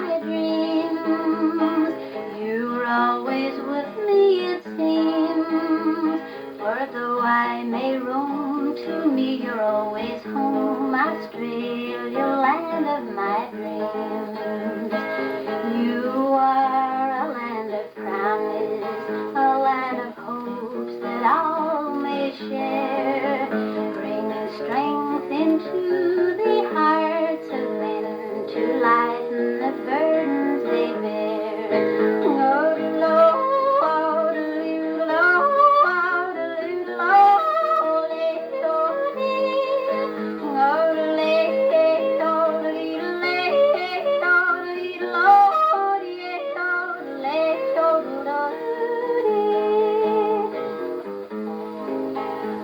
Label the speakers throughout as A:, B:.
A: my dreams. You're always with me, it seems. For though I may roam, to me you're always home. Australia, land of my dreams. You are a land of promise, a land of hopes that all may share, bringing strength into the hearts of men to lighten the burdens they bear. Oh, Lord, oh, Lord,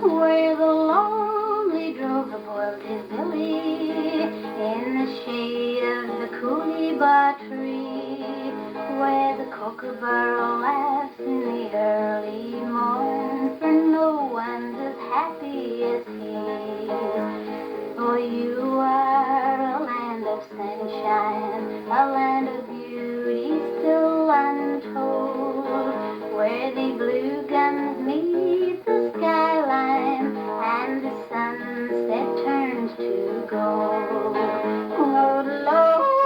A: where the lonely drover boiled his billy in the shade of the coolibah tree, where the kookaburra laughs in the early morn, for no one's as happy as he. For you are a land of sunshine, a land of beauty still untold, where the blue guns meet the skyline and the sunset turns to gold. Oh, Lord, oh,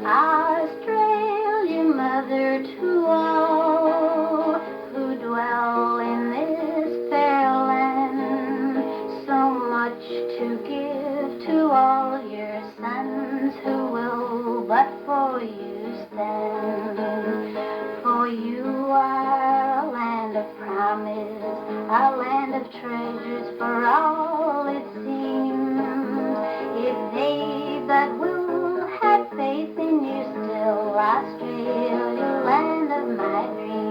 A: Australia, mother to all who dwell in this fair land, so much to give to all your sons who will but for you stand. For you are a land of promise, a land of treasures for all it seems. If they but will have faith in you still, Australia, land of my dreams.